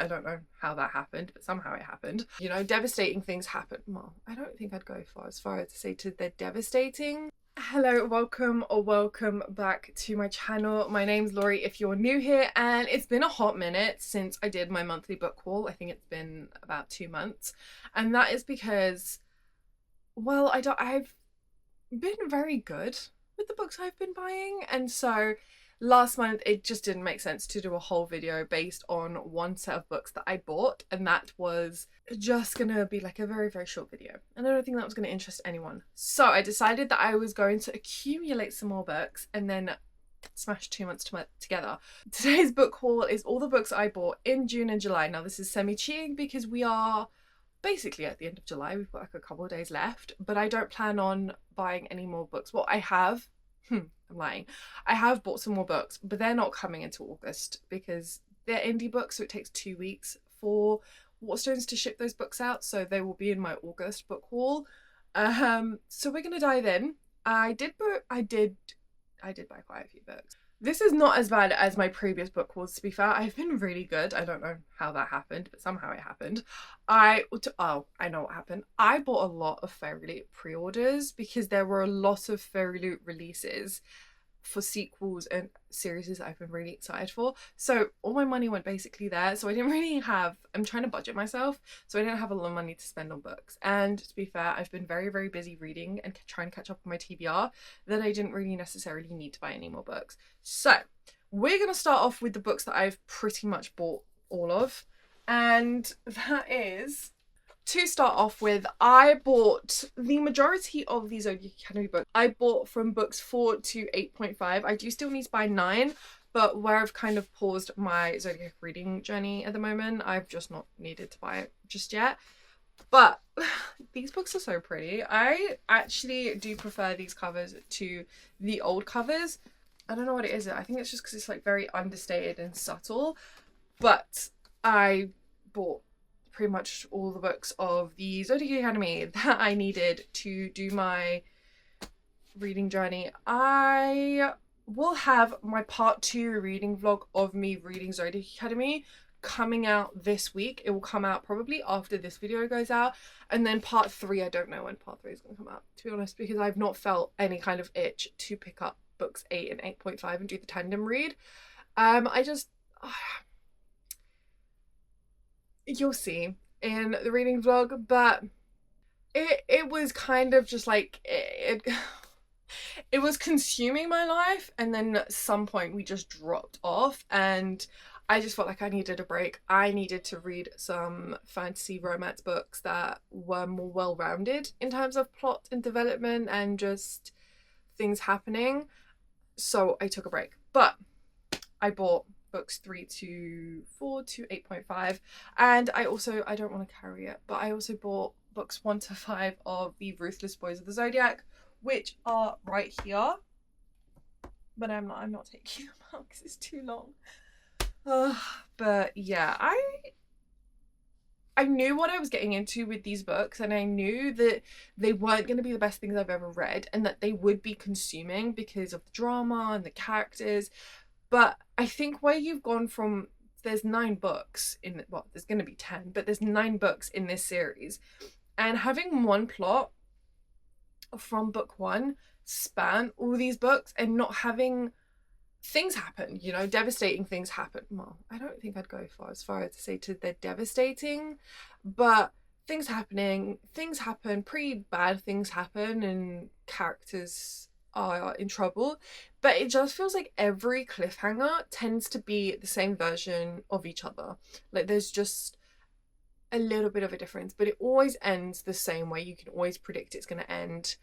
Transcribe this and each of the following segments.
I don't know how that happened, but somehow it happened. You know, devastating things happen. Well, I don't think I'd go as far as to say they're devastating. Hello, welcome back to my channel. My name's Laurie if you're new here, and it's been a hot minute since I did my monthly book haul. I think it's been about 2 months, and that is because, well, I've been very good with the books I've been buying, and so last month it just didn't make sense to do a whole video based on one set of books that I bought, and that was just gonna be like a very short video, and I don't think that was gonna interest anyone. So I decided that I was going to accumulate some more books and then smash 2 months together. Today's book haul is all the books I bought in June and July. Now this is semi-cheating because we are basically at the end of July. We've got like a couple of days left, but I don't plan on buying any more books. Well, I have I'm lying. I have bought some more books, but they're not coming until August because they're indie books, so it takes 2 weeks for Waterstones to ship those books out, so they will be in my August book haul. So we're gonna dive in. I did buy quite a few books. This is not as bad as my previous book hauls, to be fair. I've been really good. I don't know how that happened, but somehow it happened. I know what happened. I bought a lot of Fairy pre-orders because there were a lot of Fairy releases for sequels and series that I've been really excited for. So all my money went basically there. So I didn't really have, I'm trying to budget myself, so I didn't have a lot of money to spend on books. And to be fair, I've been very busy reading and trying to catch up on my TBR that I didn't really necessarily need to buy any more books. So we're going to start off with the books that I've pretty much bought all of. And that is, to start off with, I bought the majority of the Zodiac Academy books. I bought from books 4 to 8.5. I do still need to buy 9, but where I've kind of paused my Zodiac reading journey at the moment, I've just not needed to buy it just yet. But these books are so pretty. I actually do prefer these covers to the old covers. I don't know what it is. I think it's just because it's like very understated and subtle. But I bought pretty much all the books of the Zodiac Academy that I needed to do my reading journey. I will have my part 2 reading vlog of me reading Zodiac Academy coming out this week. It will come out probably after this video goes out, and then part 3, I don't know when part 3 is going to come out, to be honest, because I've not felt any kind of itch to pick up books 8 and 8.5 and do the tandem read. You'll see in the reading vlog, but it was kind of just like it was consuming my life, and then at some point we just dropped off, and I just felt like I needed a break. I needed to read some fantasy romance books that were more well-rounded in terms of plot and development and just things happening. So I took a break, but I bought books 3 to 4 to 8.5, and I don't want to carry it, but I also bought books 1 to 5 of the Ruthless Boys of the Zodiac, which are right here, but I'm not taking them out because it's too long. But yeah, I knew what I was getting into with these books, and I knew that they weren't going to be the best things I've ever read, and that they would be consuming because of the drama and the characters. But I think where you've gone from, there's 9 books in, well, there's going to be 10, but there's 9 books in this series, and having one plot from book 1 span all these books and not having things happen, you know, devastating things happen. Well, I don't think I'd go as far as to say they're devastating, but things happen, pretty bad things happen, and characters are in trouble. But it just feels like every cliffhanger tends to be the same version of each other. Like there's just a little bit of a difference, but it always ends the same way. You can always predict it's going to end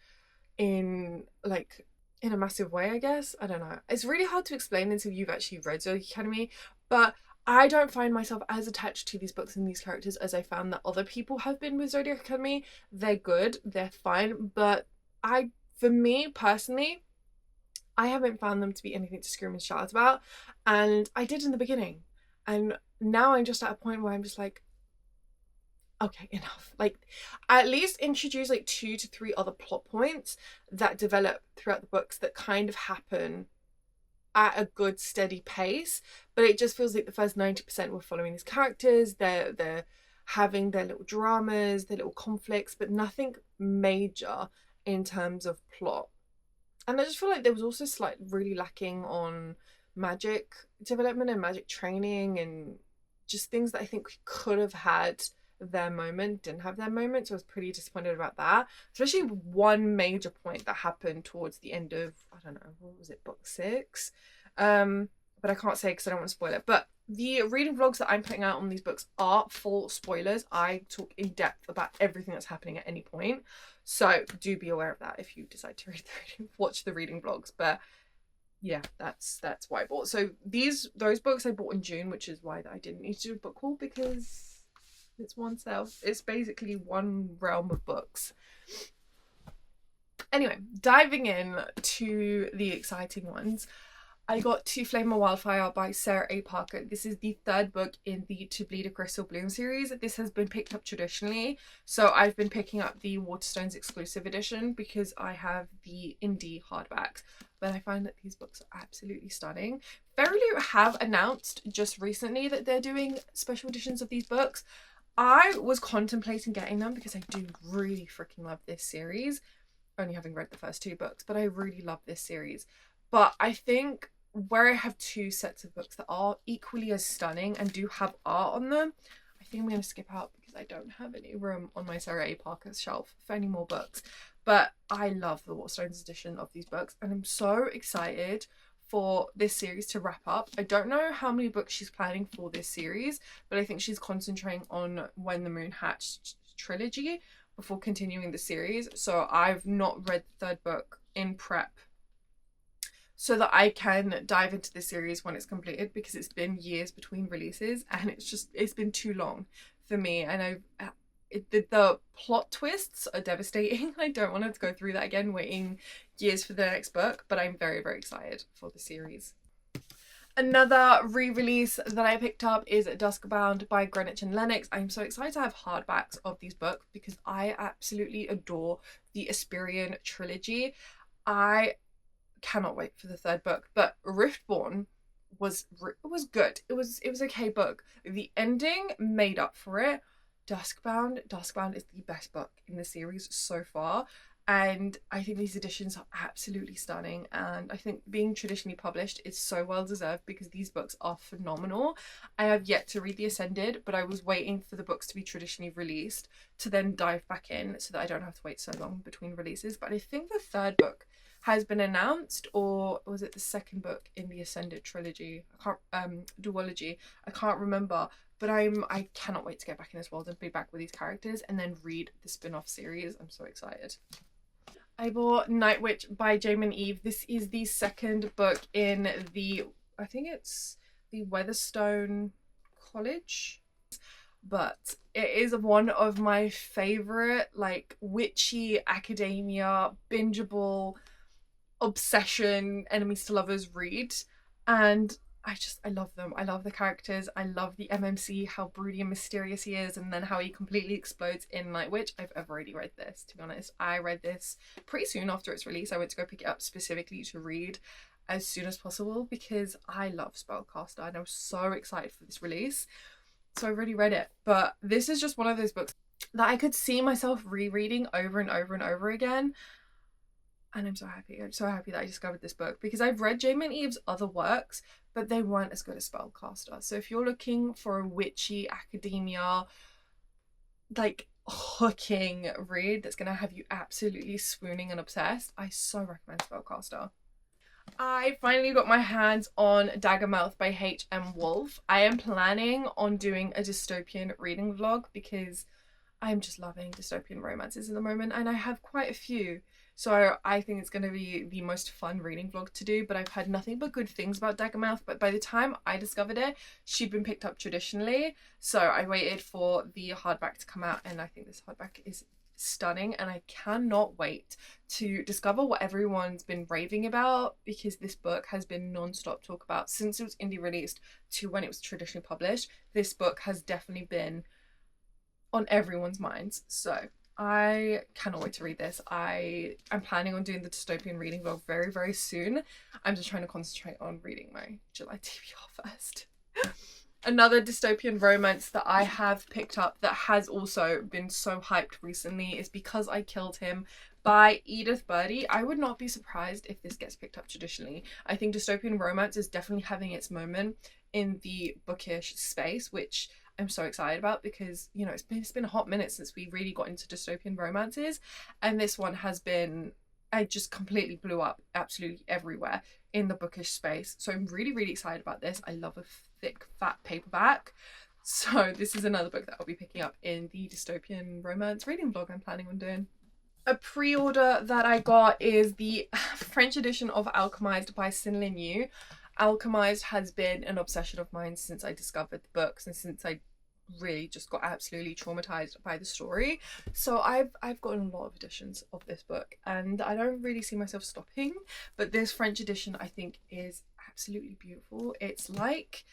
in a massive way, I guess. I don't know. It's really hard to explain until you've actually read Zodiac Academy, but I don't find myself as attached to these books and these characters as I found that other people have been with Zodiac Academy. They're good, they're fine, but for me personally, I haven't found them to be anything to scream and shout about, and I did in the beginning, and now I'm just at a point where I'm just like, okay, enough. Like, at least introduce like 2 to 3 other plot points that develop throughout the books that kind of happen at a good steady pace, but it just feels like the first 90% we're following these characters. They're having their little dramas, their little conflicts, but nothing major in terms of plot. And I just feel like there was also really lacking on magic development and magic training, and just things that I think could have had their moment, didn't have their moment. So I was pretty disappointed about that, especially one major point that happened towards the end of, I don't know, what was it, book 6, but I can't say because I don't want to spoil it. But the reading vlogs that I'm putting out on these books are full spoilers. I talk in depth about everything that's happening at any point, so do be aware of that if you decide to watch the reading vlogs. But yeah, that's why I bought. So those books I bought in June, which is why I didn't need to do a book haul, because it's one sale. It's basically one realm of books. Anyway, diving in to the exciting ones. I got To Flame a Wildfire by Sarah A. Parker. This is the 3rd book in the To Bleed a Crystal Bloom series. This has been picked up traditionally. So I've been picking up the Waterstones exclusive edition because I have the indie hardbacks. But I find that these books are absolutely stunning. Verily have announced just recently that they're doing special editions of these books. I was contemplating getting them because I do really freaking love this series. Only having read the first 2 books, but I really love this series. But I think where I have 2 sets of books that are equally as stunning and do have art on them, I think I'm going to skip out because I don't have any room on my Sarah A. Parker's shelf for any more books. But I love the Waterstones edition of these books, and I'm so excited for this series to wrap up. I don't know how many books she's planning for this series, but I think she's concentrating on When the Moon Hatched trilogy before continuing the series. So I've not read the 3rd book in prep so that I can dive into the series when it's completed, because it's been years between releases and it's been too long for me. And the plot twists are devastating. I don't want to go through that again, waiting years for the next book, but I'm very, very excited for the series. Another re-release that I picked up is Duskbound by Greenwich and Lennox. I'm so excited to have hardbacks of these books because I absolutely adore the Asperian trilogy. I cannot wait for the 3rd book, but Riftborn was good. It was okay book. The ending made up for it. Duskbound is the best book in the series so far, and I think these editions are absolutely stunning, and I think being traditionally published is so well deserved because these books are phenomenal. I have yet to read The Ascended, but I was waiting for the books to be traditionally released to then dive back in so that I don't have to wait so long between releases. But I think the 3rd book has been announced, or was it the 2nd book in the Ascended trilogy? I can't duology. I can't remember. But I cannot wait to get back in this world and be back with these characters and then read the spin-off series. I'm so excited. I bought Night Witch by Jamin Eve. This is the 2nd book in the, I think it's the Weatherstone College, but it is one of my favorite like witchy academia bingeable obsession enemies to lovers read, and I love them. I love the characters. I love the MMC, how broody and mysterious he is, and then how he completely explodes in Night Witch. I've already read this, to be honest. I read this pretty soon after its release. I went to go pick it up specifically to read as soon as possible because I love Spellcaster and I was so excited for this release. So I already read it. But this is just one of those books that I could see myself rereading over and over and over again. And I'm so happy. I'm so happy that I discovered this book because I've read Jamin Eve's other works, but they weren't as good as Spellcaster. So if you're looking for a witchy academia, like hooking read that's going to have you absolutely swooning and obsessed, I so recommend Spellcaster. I finally got my hands on Daggermouth by H.M. Wolf. I am planning on doing a dystopian reading vlog because I'm just loving dystopian romances at the moment, and I have quite a few. So I think it's going to be the most fun reading vlog to do, but I've heard nothing but good things about Daggermouth. But by the time I discovered it, she'd been picked up traditionally. So I waited for the hardback to come out, and I think this hardback is stunning, and I cannot wait to discover what everyone's been raving about, because this book has been non-stop talk about since it was indie released to when it was traditionally published. This book has definitely been on everyone's minds. So I cannot wait to read this. I'm planning on doing the dystopian reading vlog very, very soon. I'm just trying to concentrate on reading my July TBR first. Another dystopian romance that I have picked up that has also been so hyped recently is Because I Killed Him by Edith Birdie. I would not be surprised if this gets picked up traditionally. I think dystopian romance is definitely having its moment in the bookish space, which I'm so excited about because, you know, it's been a hot minute since we really got into dystopian romances, and this one has been, I just completely blew up absolutely everywhere in the bookish space. So I'm really, really excited about this. I love a thick, fat paperback. So this is another book that I'll be picking up in the dystopian romance reading vlog I'm planning on doing. A pre-order that I got is the French edition of Alchemized by Sin Lin Yu. Alchemized has been an obsession of mine since I discovered the books and since I really just got absolutely traumatized by the story. So I've gotten a lot of editions of this book and I don't really see myself stopping, but this French edition I think is absolutely beautiful. It's like,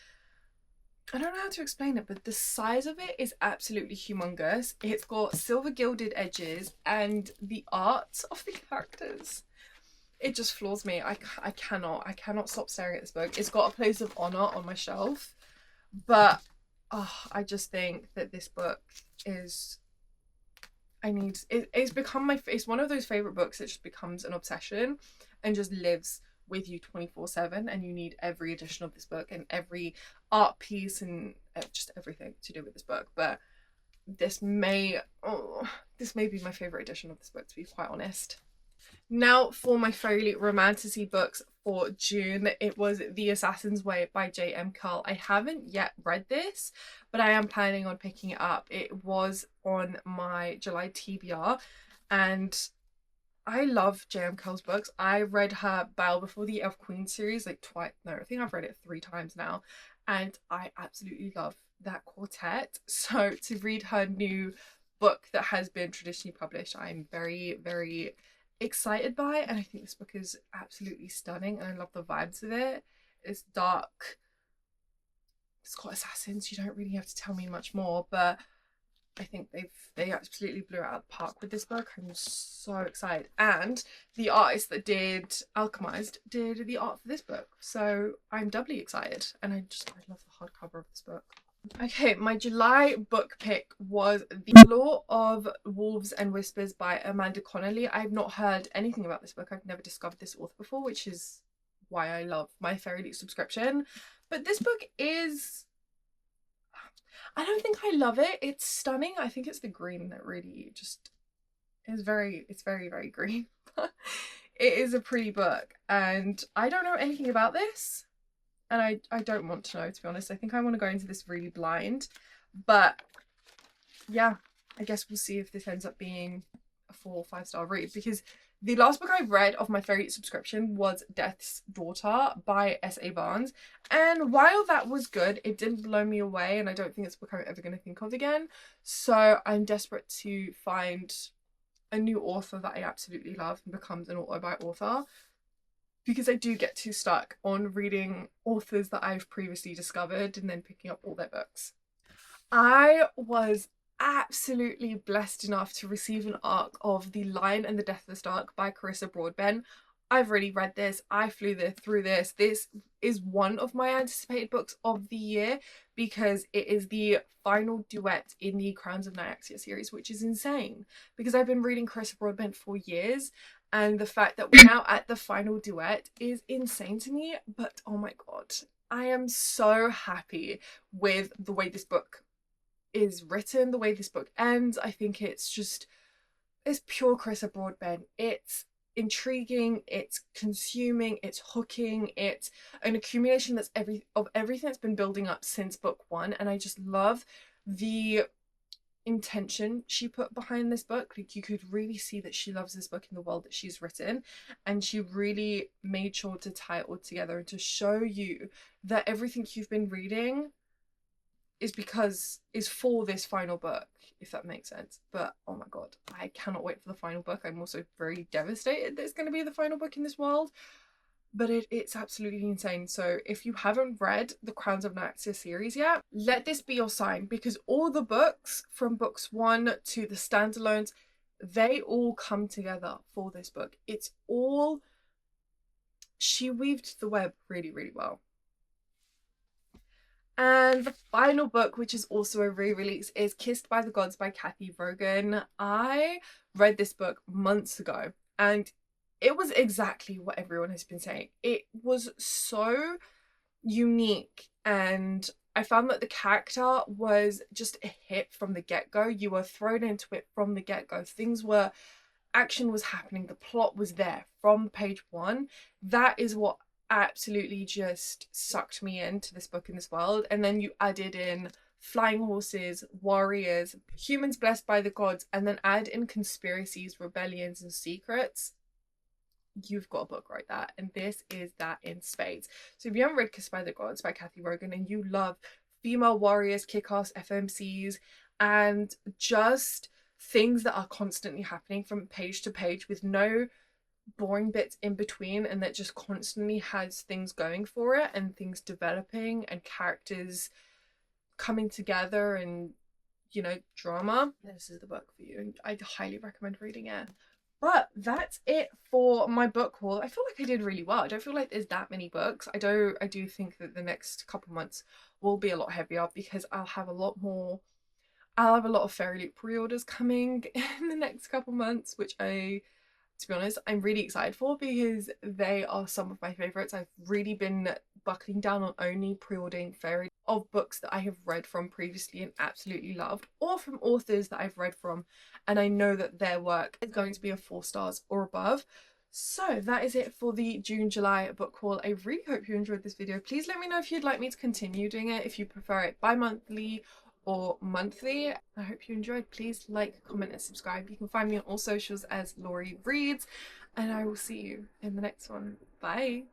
I don't know how to explain it, but the size of it is absolutely humongous. It's got silver gilded edges and the art of the characters, it just floors me. I cannot stop staring at this book. It's got a place of honor on my shelf, but I just think that this book is, it's become it's one of those favorite books that just becomes an obsession and just lives with you 24/7, and you need every edition of this book and every art piece and just everything to do with this book. But this may be my favorite edition of this book, to be quite honest. Now for my fairy romantasy books for June, it was The Assassin's Way by J.M. Curl. I haven't yet read this, but I am planning on picking it up. It was on my July TBR, and I love J.M. Curl's books. I read her Bow Before the Elf Queen series like twice. No, I think I've read it 3 times now, and I absolutely love that quartet. So to read her new book that has been traditionally published, I'm very, very excited by it, and I think this book is absolutely stunning and I love the vibes of it. It's dark, it's got assassins, you don't really have to tell me much more, but I think they absolutely blew it out of the park with this book. I'm so excited, and the artist that did Alchemized did the art for this book, so I'm doubly excited, and I love the hardcover of this book. Okay, my July book pick was The Law of Wolves and Whispers by Amanda Connolly. I've not heard anything about this book. I've never discovered this author before, which is why I love my Fairy subscription. But this book is, I don't think I love it. It's stunning. I think it's the green that really just is it's very, very green. It is a pretty book, and I don't know anything about this. And I don't want to know, to be honest. I think I want to go into this really blind. But yeah, I guess we'll see if this ends up being a 4 or 5 star read, because the last book I read of my fairy subscription was Death's Daughter by S.A. Barnes. And while that was good, it didn't blow me away, and I don't think it's a book I'm ever going to think of again. So I'm desperate to find a new author that I absolutely love and becomes an author by author, because I do get too stuck on reading authors that I've previously discovered and then picking up all their books. I was absolutely blessed enough to receive an arc of The Lion and the Deathless Dark by Carissa Broadbent. I've already read this. I flew through this. This is one of my anticipated books of the year because it is the final duet in the Crowns of Nyaxia series, which is insane because I've been reading Carissa Broadbent for years, and the fact that we're now at the final duet is insane to me. But oh my god, I am so happy with the way this book is written, the way this book ends. I think it's pure Carissa Broadbent. It's intriguing, it's consuming, it's hooking, it's an accumulation of everything that's been building up since book 1, and I just love the intention she put behind this book. Like, you could really see that she loves this book in the world that she's written, and she really made sure to tie it all together and to show you that everything you've been reading is for this final book, if that makes sense. But oh my god, I cannot wait for the final book. I'm also very devastated that it's going to be the final book in this world, but it's absolutely insane. So if you haven't read the Crowns of Nyaxia series yet, let this be your sign, because all the books from books 1 to the standalones, they all come together for this book. It's all, she weaved the web really, really well. And the final book, which is also a re-release, is Kissed by the Gods by Kathy Rogan. I read this book months ago and it was exactly what everyone has been saying. It was so unique, and I found that the character was just a hit from the get-go. You were thrown into it from the get-go. Action was happening, the plot was there from page one. That is what absolutely just sucked me into this book and this world. And then you added in flying horses, warriors, humans blessed by the gods, and then add in conspiracies, rebellions, and secrets. You've got a book right there, and this is that in spades. So if you haven't read Kissed by the Gods by Kathy Rogan and you love female warriors, kick-ass FMCs, and just things that are constantly happening from page to page with no boring bits in between, and that just constantly has things going for it and things developing and characters coming together and, you know, drama, this is the book for you, and I highly recommend reading it. But that's it for my book haul. I feel like I did really well. I don't feel like there's that many books. I do think that the next couple months will be a lot heavier because I'll have a lot of Fairy Loot pre-orders coming in the next couple months, which to be honest, I'm really excited for because they are some of my favourites. I've really been buckling down on only pre-ordering fairy of books that I have read from previously and absolutely loved, or from authors that I've read from and I know that their work is going to be a 4 stars or above. So that is it for the June-July book haul. I really hope you enjoyed this video. Please let me know if you'd like me to continue doing it, if you prefer it bi-monthly or monthly. I hope you enjoyed. Please like, comment and subscribe. You can find me on all socials as Lauriereadz, and I will see you in the next one. Bye.